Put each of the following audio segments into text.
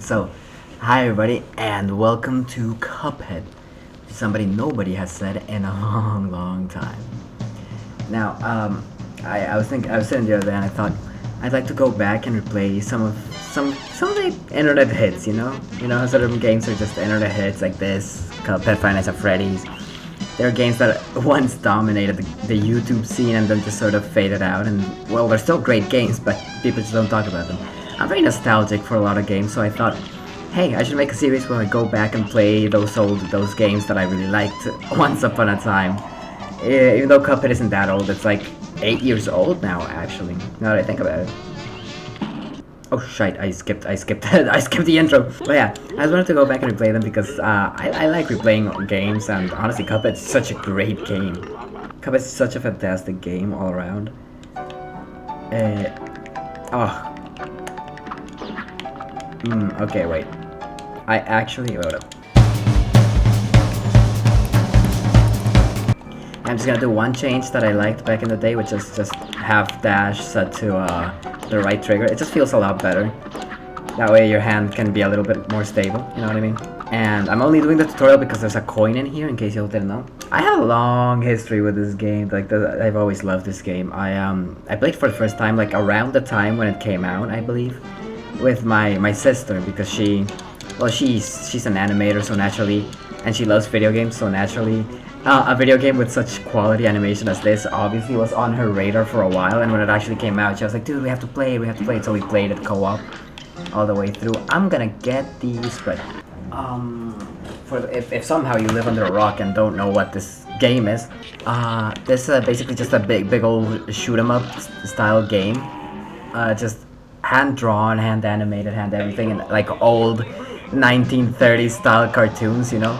So, hi everybody, and welcome to Cuphead. Somebody nobody has said in a long time. Now, I was sitting the other day and I thought I'd like to go back and replay some of the internet hits. You know how certain games are just internet hits like this, Cuphead, Five Nights at Freddy's. There are games that once dominated the YouTube scene and then just sort of faded out, and well, they're still great games, but people just don't talk about them. I'm very nostalgic for a lot of games, so I thought, hey, I should make a series where I go back and play those games that I really liked once upon a time. Even though Cuphead isn't that old, it's like 8 years old now, actually, now that I think about it. Oh shite, I skipped the intro. But yeah, I just wanted to go back and replay them because I like replaying games, and honestly, Cuphead's such a great game. Cuphead's such a fantastic game all around. Okay, wait. I actually wrote up. I'm just gonna do one change that I liked back in the day, which is just half dash set to the right trigger. It just feels a lot better. That way your hand can be a little bit more stable, you know what I mean? And I'm only doing the tutorial because there's a coin in here, in case you didn't know. I have a long history with this game. I've always loved this game. I played for the first time like around the time when it came out, I believe, with my sister, because she's an animator, so naturally, and she loves video games, so naturally a video game with such quality animation as this obviously was on her radar for a while. And when it actually came out, she was like, dude, we have to play it. So we played it co-op all the way through. I'm gonna get these, but if somehow you live under a rock and don't know what this game is, this is basically just a big old shoot 'em up style game, just hand drawn, hand animated, hand everything, and like old 1930s style cartoons, you know.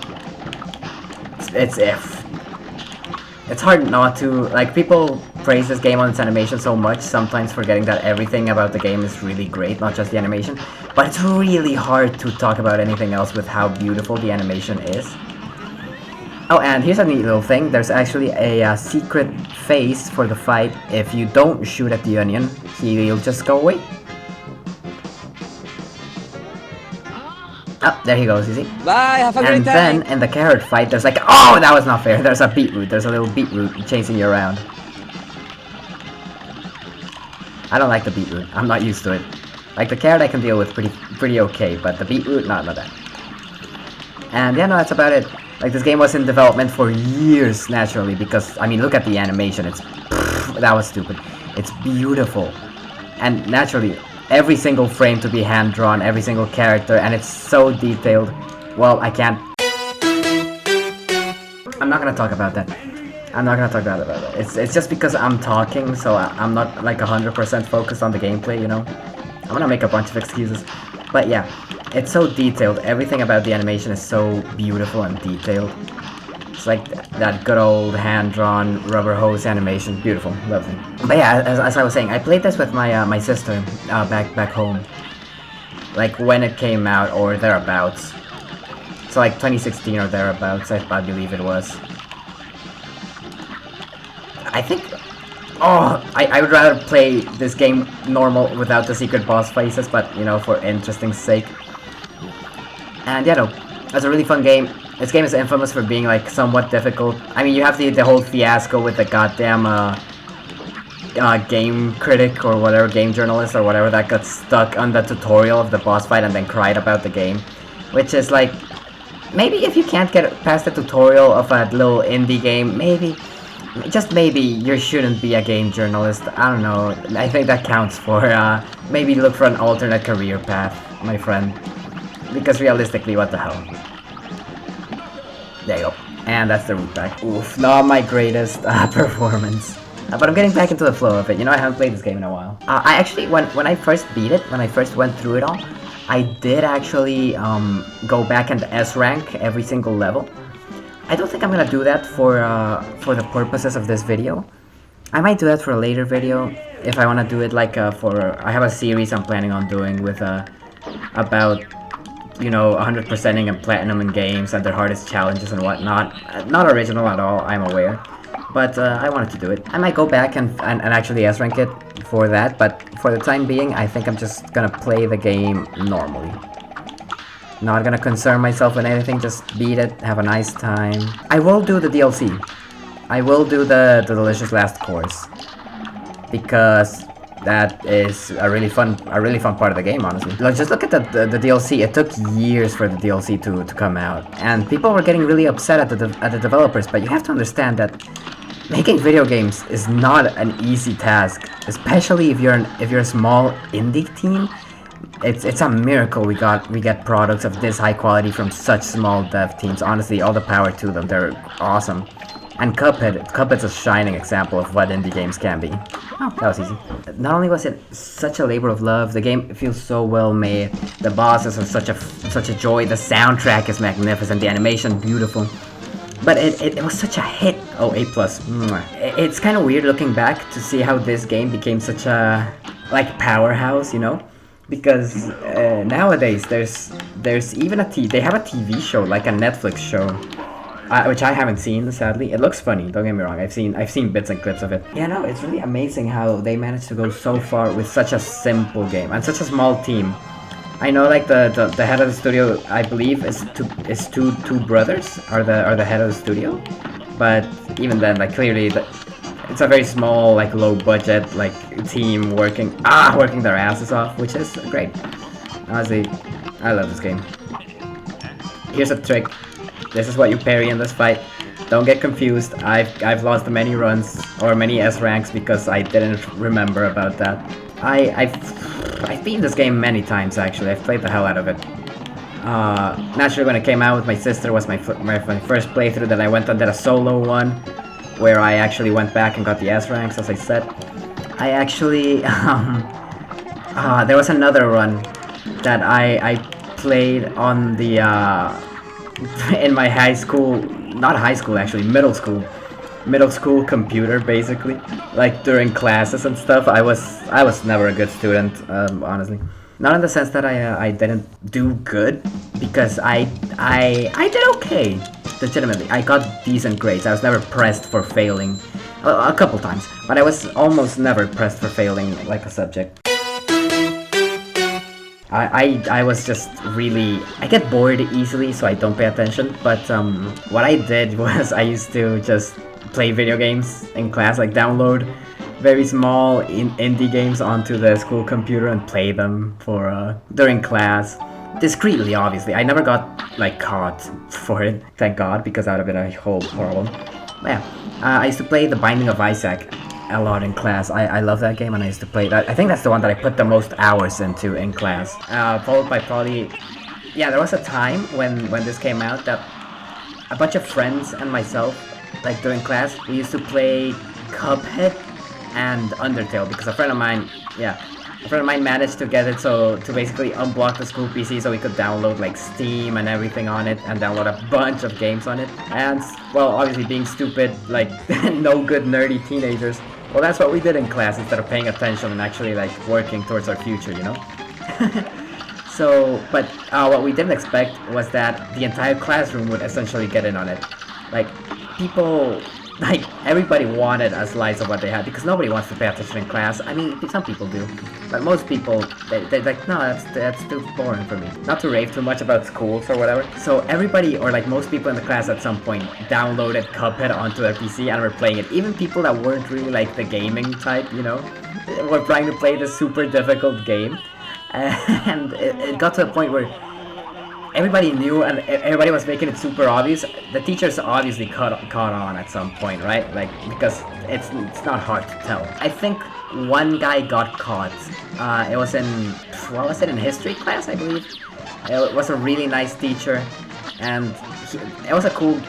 It's hard not to, like, people praise this game on its animation so much, sometimes forgetting that everything about the game is really great, not just the animation. But it's really hard to talk about anything else with how beautiful the animation is. Oh, and here's a neat little thing. There's actually a secret phase for the fight. If you don't shoot at the onion, he'll just go away. Oh, there he goes, you see? Bye, have a great day! And then, in the carrot fight, there's like, oh, that was not fair. There's a beetroot. There's a little beetroot chasing you around. I don't like the beetroot. I'm not used to it. Like, the carrot I can deal with pretty okay, but the beetroot, not that. And yeah, no, that's about it. Like, this game was in development for years, naturally, because, I mean, look at the animation. That was stupid. It's beautiful. And naturally, every single frame to be hand-drawn, every single character, and it's so detailed. Well, I can't. I'm not gonna talk about that. It's just because I'm talking, so I'm not like 100% focused on the gameplay, you know? I'm gonna make a bunch of excuses. But yeah, it's so detailed. Everything about the animation is so beautiful and detailed. It's like that good old hand-drawn rubber hose animation. Beautiful, lovely. But yeah, as I was saying, I played this with my sister back home, like when it came out or thereabouts. So like 2016 or thereabouts, I believe it was. I think. Oh, I would rather play this game normal without the secret boss faces, but you know, for interesting sake. And yeah, no, it's a really fun game. This game is infamous for being like somewhat difficult. I mean, you have the whole fiasco with the goddamn game critic or whatever, game journalist or whatever, that got stuck on the tutorial of the boss fight and then cried about the game. Which is like, maybe if you can't get past the tutorial of a little indie game, maybe, just maybe, you shouldn't be a game journalist. I don't know. I think that counts for, maybe look for an alternate career path, my friend. Because realistically, what the hell? There you go. And that's the root back. Oof, not my greatest performance. But I'm getting back into the flow of it. You know, I haven't played this game in a while. I actually, when I first beat it, when I first went through it all, I did actually go back and S-rank every single level. I don't think I'm gonna do that for the purposes of this video. I might do that for a later video if I want to do it like I have a series I'm planning on doing with about, you know, 100%ing and platinum in games and their hardest challenges and whatnot. Not original at all, I'm aware. But I wanted to do it. I might go back and actually S-rank it for that, but for the time being, I think I'm just gonna play the game normally. Not gonna concern myself with anything, just beat it, have a nice time. I will do the DLC. I will do the delicious last course. Because that is a really fun part of the game, honestly. Just look at the DLC. It took years for the DLC to come out, and people were getting really upset at the developers. But you have to understand that making video games is not an easy task, especially if you're a small indie team. It's a miracle we get products of this high quality from such small dev teams. Honestly, all the power to them. They're awesome. And Cuphead's a shining example of what indie games can be. Oh, that was easy. Not only was it such a labor of love, the game feels so well made. The bosses are such a joy. The soundtrack is magnificent. The animation beautiful. But it was such a hit. Oh, A+. It's kind of weird looking back to see how this game became such a like powerhouse, you know? Because nowadays there's even they have a TV show, like a Netflix show. Which I haven't seen, sadly. It looks funny, don't get me wrong. I've seen bits and clips of it. Yeah, no, it's really amazing how they managed to go so far with such a simple game and such a small team. I know, like the head of the studio, I believe, is two brothers are the head of the studio, but even then, like clearly, it's a very small, like low budget, like team working their asses off, which is great. Honestly, I love this game. Here's a trick. This is what you parry in this fight. Don't get confused. I've lost many runs or many S ranks because I didn't remember about that. I've beaten this game many times actually. I've played the hell out of it. Naturally, when it came out with my sister, was my first playthrough. Then I went and did a solo one, where I actually went back and got the S ranks, as I said. I actually there was another run that I played on the in my high school, not high school actually, middle school computer, basically, like during classes and stuff. I was never a good student, honestly. Not in the sense that I didn't do good, because I did okay, legitimately. I got decent grades. I was never pressed for failing, a couple times, but I was almost never pressed for failing like a subject. I was just really... I get bored easily, so I don't pay attention, but what I did was I used to just play video games in class, like download very small indie games onto the school computer and play them for during class. Discreetly, obviously. I never got, like, caught for it, thank God, because that would have been a whole problem. But yeah, I used to play The Binding of Isaac a lot in class. I love that game, and I used to play that. I think that's the one that I put the most hours into in class. Followed by probably... Yeah, there was a time when this came out that a bunch of friends and myself, like during class, we used to play Cuphead and Undertale, because a friend of mine managed to get it so to basically unblock the school PC so we could download like Steam and everything on it and download a bunch of games on it. And well, obviously being stupid, like no good nerdy teenagers, well, that's what we did in class instead of paying attention and actually like working towards our future, you know? So, but what we didn't expect was that the entire classroom would essentially get in on it. Like, people... Like, everybody wanted a slice of what they had, because nobody wants to pay attention in class. I mean, some people do, but most people, they're like, no, that's too boring for me. Not to rave too much about schools or whatever. So everybody, or like most people in the class at some point, downloaded Cuphead onto their PC and were playing it. Even people that weren't really like the gaming type, you know, were trying to play this super difficult game. And it got to a point where everybody knew and everybody was making it super obvious. The teachers obviously caught on at some point, right? Like, because it's not hard to tell. I think one guy got caught. It was in, what was it, in history class, I believe. It was a really nice teacher, and it was a cool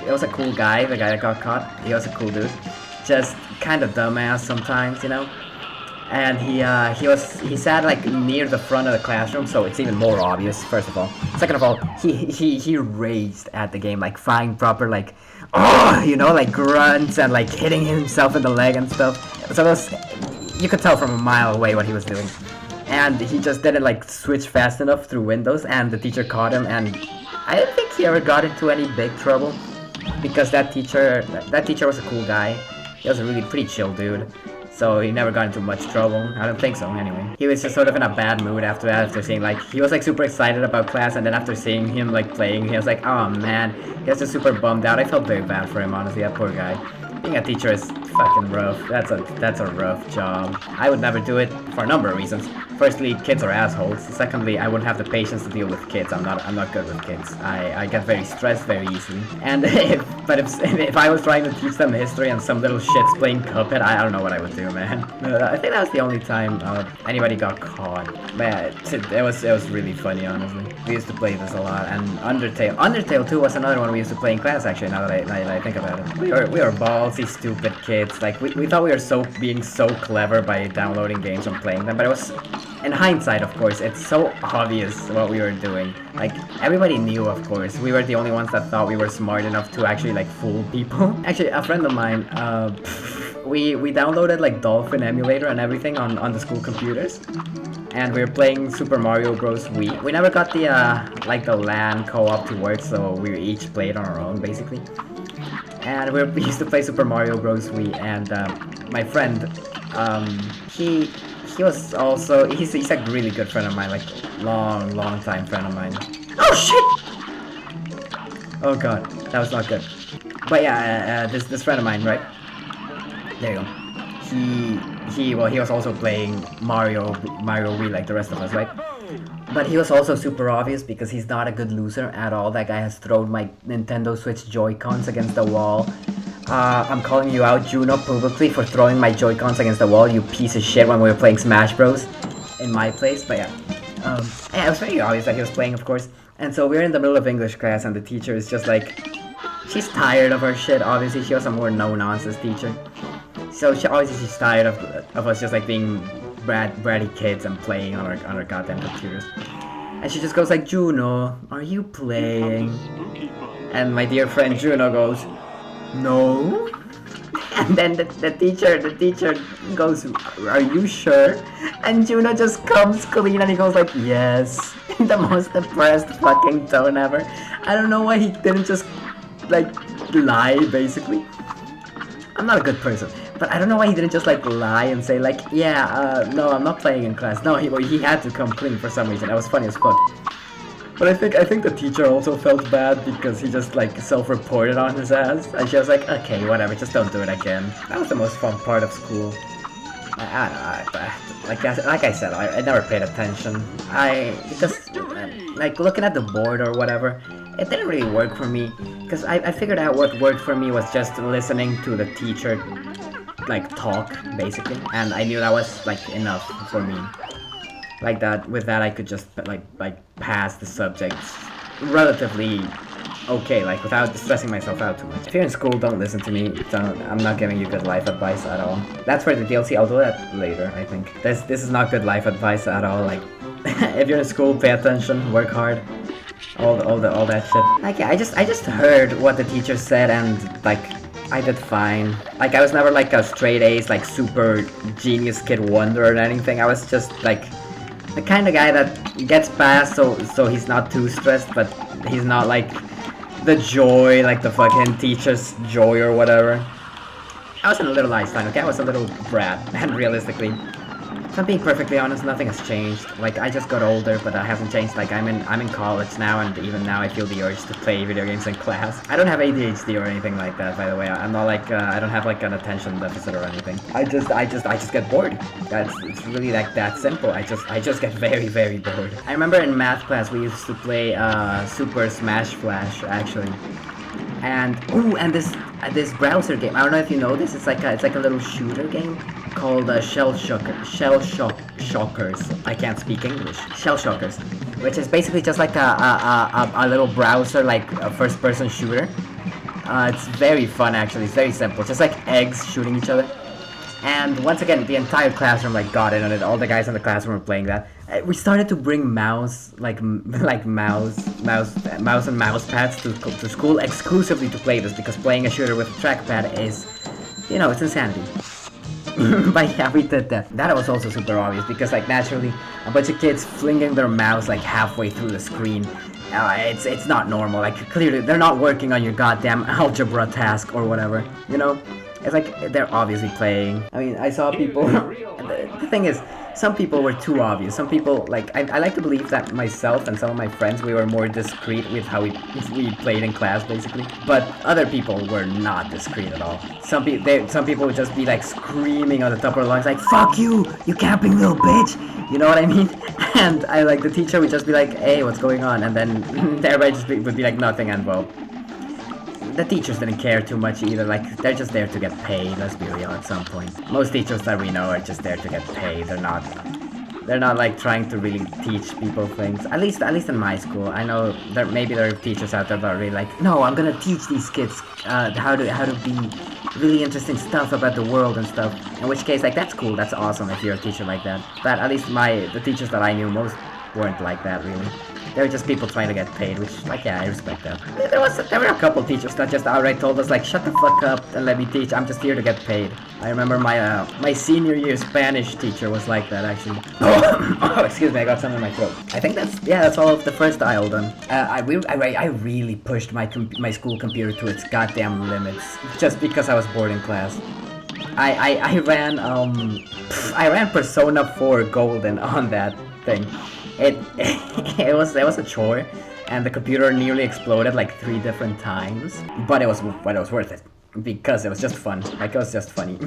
guy. The guy that got caught, he was a cool dude. Just kind of dumbass sometimes, you know. And he sat like near the front of the classroom, so it's even more obvious, first of all. Second of all, he raged at the game, like flying proper, like, oh, you know, like grunts and like hitting himself in the leg and stuff. So you could tell from a mile away what he was doing. And he just didn't like switch fast enough through Windows, and the teacher caught him, and I don't think he ever got into any big trouble, because that teacher was a cool guy. He was a really pretty chill dude. so he never got into much trouble. I don't think so, anyway. He was just sort of in a bad mood after that, after seeing, like, he was, like, super excited about class, and then after seeing him, like, playing, he was like, oh, man. He was just super bummed out. I felt very bad for him, honestly, that poor guy. Being a teacher is fucking rough. That's a rough job. I would never do it for a number of reasons. Firstly, kids are assholes. Secondly, I wouldn't have the patience to deal with kids. I'm not good with kids. I get very stressed very easily. And if I was trying to teach them history and some little shits playing Cuphead, I don't know what I would do, man. I think that was the only time anybody got caught. Man, it was really funny, honestly. We used to play this a lot, and Undertale 2 was another one we used to play in class. Actually, now that I think about it, we were ballsy, stupid kids. Like we thought we were being so clever by downloading games and playing them, but it was. In hindsight, of course, it's so obvious what we were doing. Like, everybody knew, of course. We were the only ones that thought we were smart enough to actually, like, fool people. Actually, a friend of mine, we downloaded, like, Dolphin emulator and everything on the school computers. And we were playing Super Mario Bros. Wii. We never got the, like, the LAN co-op to work, so we each played on our own, basically. And we used to play Super Mario Bros. Wii, and, my friend, he was also, he's a really good friend of mine, like, long time friend of mine. Oh shit! Oh god, that was not good. But yeah, this friend of mine, right? There you go. He was also playing Mario Wii like the rest of us, right? But he was also super obvious because he's not a good loser at all. That guy has thrown my Nintendo Switch Joy-Cons against the wall. I'm calling you out, Juno, publicly for throwing my Joy-Cons against the wall, you piece of shit, when we were playing Smash Bros. In my place, but yeah. Yeah, it was very obvious that he was playing, of course. And so we're in the middle of English class, and the teacher is just like... She's tired of our shit, obviously. She was a more no-nonsense teacher. So obviously she's tired of us just like being bratty kids and playing on our goddamn computers. And she just goes like, Juno, are you playing? And my dear friend Juno goes, no. And then the teacher goes, are you sure? And Juno just comes clean and he goes like, yes. In the most depressed fucking tone ever. I don't know why he didn't just like lie, basically. I'm not a good person, but I don't know why he didn't just like lie and say like, yeah, no, I'm not playing in class. No, he had to come clean for some reason. That was funny as fuck. But I think the teacher also felt bad because he just like self-reported on his ass, and she was like, okay, whatever, just don't do it again. That was the most fun part of school. I don't know, like I said, I never paid attention. Because like looking at the board or whatever, it didn't really work for me. Because I figured out what worked for me was just listening to the teacher like talk, basically, and I knew that was like enough for me. Like that, with that I could just like pass the subjects relatively okay, like without stressing myself out too much. If you're in school, don't listen to me. I'm not giving you good life advice at all. That's for the DLC. I'll do that later, I think. This is not good life advice at all. Like, if you're in school, pay attention, work hard, all that shit. Like, yeah, I just heard what the teacher said, and like I did fine. Like, I was never like a straight A's, like super genius kid wonder or anything. I was just like the kind of guy that gets past, so he's not too stressed, but he's not like the joy, like the fucking teacher's joy or whatever. I was in a little Einstein, okay? I was a little brat, and realistically, if I'm being perfectly honest, nothing has changed. Like, I just got older, but that hasn't changed. Like, I'm in college now, and even now I feel the urge to play video games in class. I don't have ADHD or anything like that, by the way. I'm not like, I don't have like an attention deficit or anything. I just get bored. It's really like that simple. I just get very, very bored. I remember in math class we used to play Super Smash Flash, actually. And and this browser game, I don't know if you know this, it's like a little shooter game called Shell Shockers. I can't speak English. Shell Shockers, which is basically just like a little browser, like a first-person shooter. It's very fun, actually. It's very simple, just like eggs shooting each other. And once again, the entire classroom like got in on it. All the guys in the classroom were playing that. We started to bring mouse and mouse pads to school exclusively to play this, because playing a shooter with a trackpad is, you know, it's insanity. But yeah, we did that. That was also super obvious, because like naturally, a bunch of kids flinging their mouse like halfway through the screen. It's not normal. Like, clearly they're not working on your goddamn algebra task or whatever, you know. It's like they're obviously playing. I mean, I saw people. The thing is, some people were too obvious. Some people, like, I like to believe that myself and some of my friends, we were more discreet with how we played in class, basically. But other people were not discreet at all. Some people would just be like screaming on the top of their lungs, like, "Fuck you, you camping little bitch!" You know what I mean? And the teacher would just be like, "Hey, what's going on?" And then everybody just would be like nothing, and well, the teachers didn't care too much either. Like, they're just there to get paid, let's be real, at some point. Most teachers that we know are just there to get paid. They're not like trying to really teach people things. At least in my school. I know maybe there are teachers out there that are really like, no, I'm gonna teach these kids how to be really interesting stuff about the world and stuff. In which case, like, that's cool, that's awesome if you're a teacher like that. But at least the teachers that I knew, most weren't like that, really. They were just people trying to get paid, which, like, yeah, I respect that. There were a couple teachers that just outright told us, like, shut the fuck up and let me teach, I'm just here to get paid. I remember my senior year Spanish teacher was like that, actually. Oh, excuse me, I got something in my throat. I think that's all of the first aisle done. I really pushed my school computer to its goddamn limits, just because I was bored in class. I ran Persona 4 Golden on that thing. It was a chore, and the computer nearly exploded like 3 different times. But it was worth it because it was just fun. Like, it was just funny.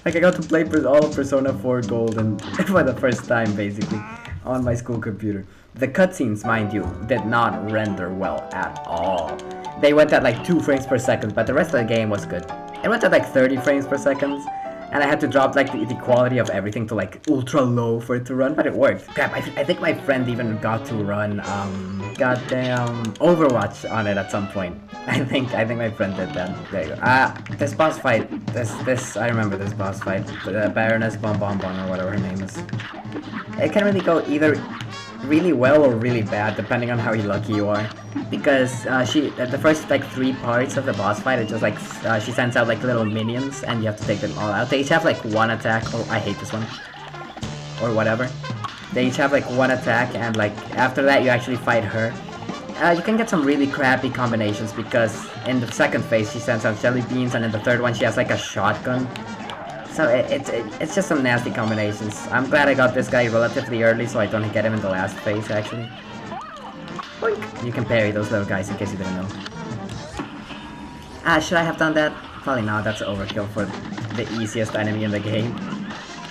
Like, I got to play all of Persona 4 Golden for the first time, basically, on my school computer. The cutscenes, mind you, did not render well at all. They went at like 2 frames per second, but the rest of the game was good. It went at like 30 frames per second. And I had to drop like the quality of everything to like ultra low for it to run, but it worked. Crap, I think my friend even got to run goddamn Overwatch on it at some point. I think my friend did that. There you go. This boss fight, I remember this boss fight. Baroness Bonbonbon, or whatever her name is. It can really go either really well or really bad, depending on how lucky you are. Because the first like 3 parts of the boss fight, it's just like she sends out like little minions, and you have to take them all out. They each have like 1 attack. Oh, I hate this one. Or whatever. They each have like 1 attack, and like after that you actually fight her. You can get some really crappy combinations, because in the second phase she sends out jelly beans, and in the third one she has like a shotgun. So it's just some nasty combinations. I'm glad I got this guy relatively early, so I don't get him in the last phase, actually. Boink. You can parry those little guys, in case you didn't know. Should I have done that? Probably not. That's overkill for the easiest enemy in the game.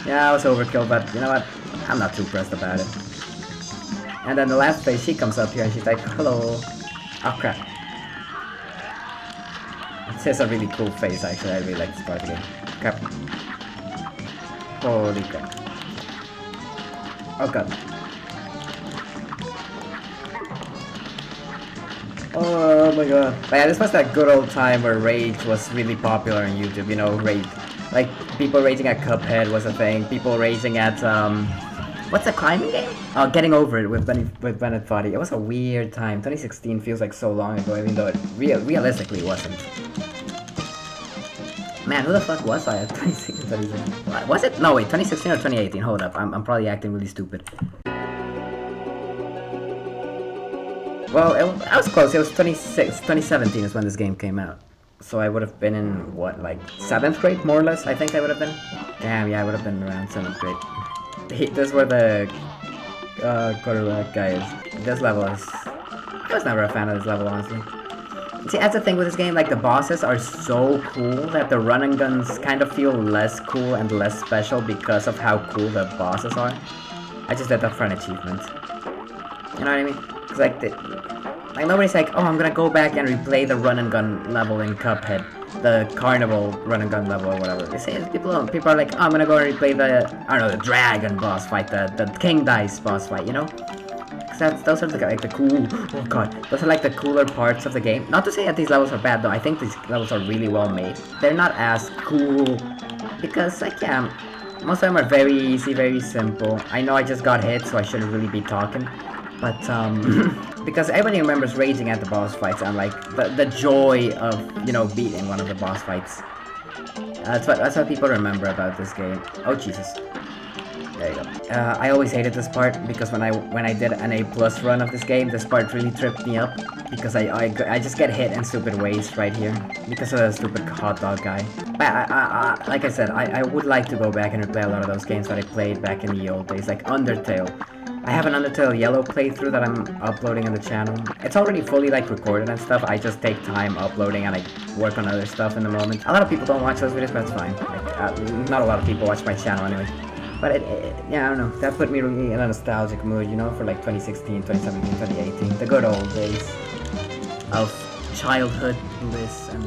Yeah, I was overkill, but you know what? I'm not too pressed about it. And then the last phase, she comes up here and she's like, hello. Oh crap. It's a really cool phase, actually. I really like this part of the game. Crap. Holy crap. Oh god. Oh my god. But yeah, this was that good old time where Rage was really popular on YouTube, you know, Rage. Like, people raging at Cuphead was a thing, people raging at, what's the climbing game? Oh, Getting Over It with Bennett Foddy. It was a weird time. 2016 feels like so long ago, even though it realistically wasn't. Man, who the fuck was I at 2016? Was it? No, wait, 2016 or 2018? Hold up, I'm probably acting really stupid. Well, I was close. It was 2017 is when this game came out. So I would have been in, what, like 7th grade, more or less? I think I would have been. Damn, yeah, I would have been around 7th grade. This is where the quarterback guy is. This level is... I was never a fan of this level, honestly. See, that's the thing with this game, like, the bosses are so cool that the run and guns kind of feel less cool and less special because of how cool the bosses are. I just did that for an achievement. You know what I mean? Cause like, nobody's like, oh, I'm gonna go back and replay the run and gun level in Cuphead, the carnival run and gun level or whatever. They say people are like, oh, I'm gonna go and replay the, I don't know, the dragon boss fight, the King Dice boss fight, you know? Cause those are like the cool, oh god, those are like the cooler parts of the game. Not to say that these levels are bad though, I think these levels are really well made. They're not as cool, because like, yeah, most of them are very easy, very simple. I know I just got hit, so I shouldn't really be talking. But, because everybody remembers raging at the boss fights and, like, the joy of, you know, beating one of the boss fights. That's what people remember about this game. Oh, Jesus. There you go. I always hated this part because when I did an A+ run of this game, this part really tripped me up because I just get hit in stupid ways right here because of the stupid hot dog guy. Like I said, I would like to go back and replay a lot of those games that I played back in the old days, like Undertale. I have an Undertale Yellow playthrough that I'm uploading on the channel. It's already fully like recorded and stuff. I just take time uploading and I work on other stuff in the moment. A lot of people don't watch those videos, but it's fine. Like, not a lot of people watch my channel anyway. But yeah, I don't know. That put me really in a nostalgic mood, you know, for like 2016, 2017, 2018, the good old days of childhood bliss and